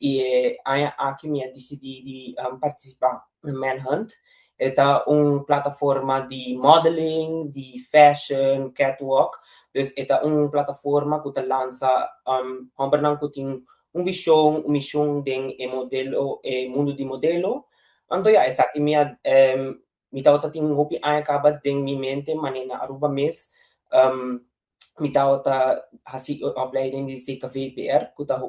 e aya aqui minha decidi de participar no Manhunt. Eta plataforma de modeling, de fashion, catwalk. Dus eta plataforma que lança homem que tem visão, missão de modelo, mundo de modelo. Então, ja, essa aqui minha mi tawta ting hopi aya kabat ding mi mente manina aruba mes mi tawta hasi opleiding di si VPR kuta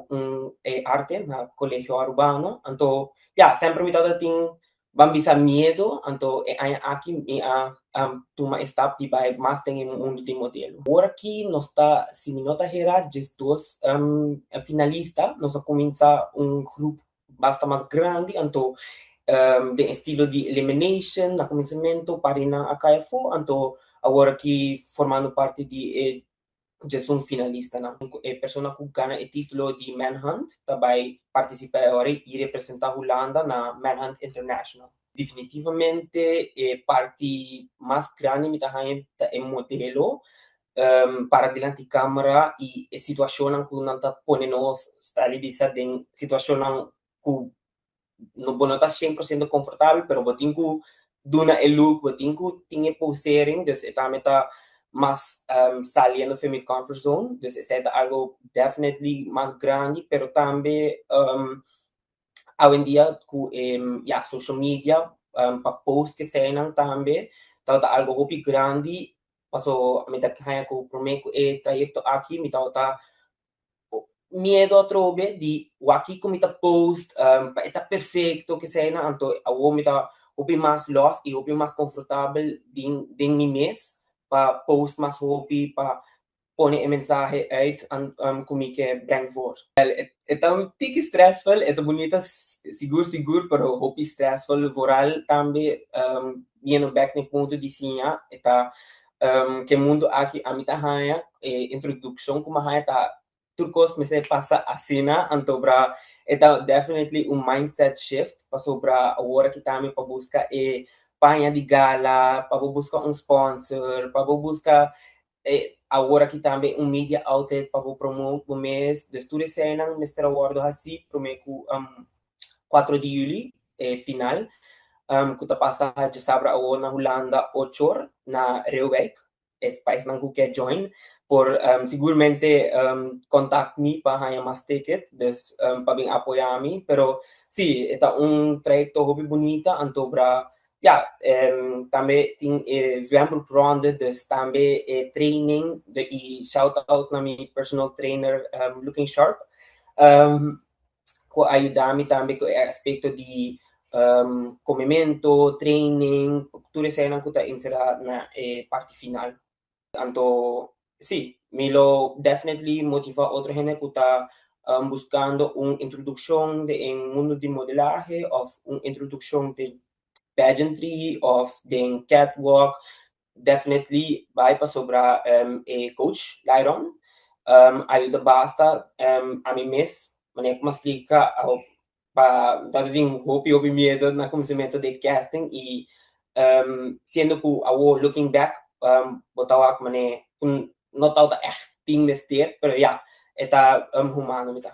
arte na colegio Arubano anto ja sempre mi tawta ting bambisa miedo anto aya aqui mi tuma stap di bai mas tem mundo de modelo. Agora aqui nós está se mi nota hera gestos finalista nós começa grupo basta mais grande anto de estilo de elimination na começamento para na AKFO, então agora que formando parte de gestão finalista na pessoa que ganha o título de Manhunt também participa agora e representa a Holanda na Manhunt International. Definitivamente parte mais grande me tá é modelo para diante câmera e a situação que não tá põe nós está ali em situação que no não está 100% confortável, pero botinho duna el look, botinho tinha posering, dus eta meta mas saliendo de mi comfort zone, dus es algo definitely más grande, pero también hoy en día ya social media para post que sean también, está algo hopi grande, paso a meta que haya que prometo el trayecto aquí, mi está miedo a trove di waki komita post pa eta perfecto que sea na anto awo mita hopi mas lost e hopi mas confortável din mi mes pa post mas hopi pa pone e mensaje uit kumi que bring voor. Eta tiki stressful, eta bonita sigur, pero hopi stressful voral tambe vieno back ne ponto di sinha eta que mundo aqui a mita haya introdução kuma haya ta turcos me se passa a cena antobra eta definitely mindset shift passou para agora que também para buscar panha de gala para buscar sponsor para buscar agora que também media outlet para promover o mês de estudo cena mestre awardo assim prometo 4 de julho final que tá passa de sabra agora na Holanda 8 horas na Reewijk es país não quer join por seguramente contact me para ganhar mais ticket, dus para vir apoiar a mim, pero sí, está trayecto hobby bonita, então para ja, também tem zwembroek ronde, dus também training, e shout out na minha personal trainer Looking Sharp, que ajuda-me também com o aspecto de comimento, training, tudo isso aí que está inserado na parte final. Tanto, sí, me lo definitely motiva a otra gente que está buscando una introducción en mundo de modelaje o una introducción de pageantry o de catwalk. Definitely vai para sobre coach Lyron. Ayuda basta a mim mesmo, maneira como explica para dar um hope medo na conhecimento de casting e sendo que eu looking back botawa ako mane kung not out echt team mester pero ja eta humano mit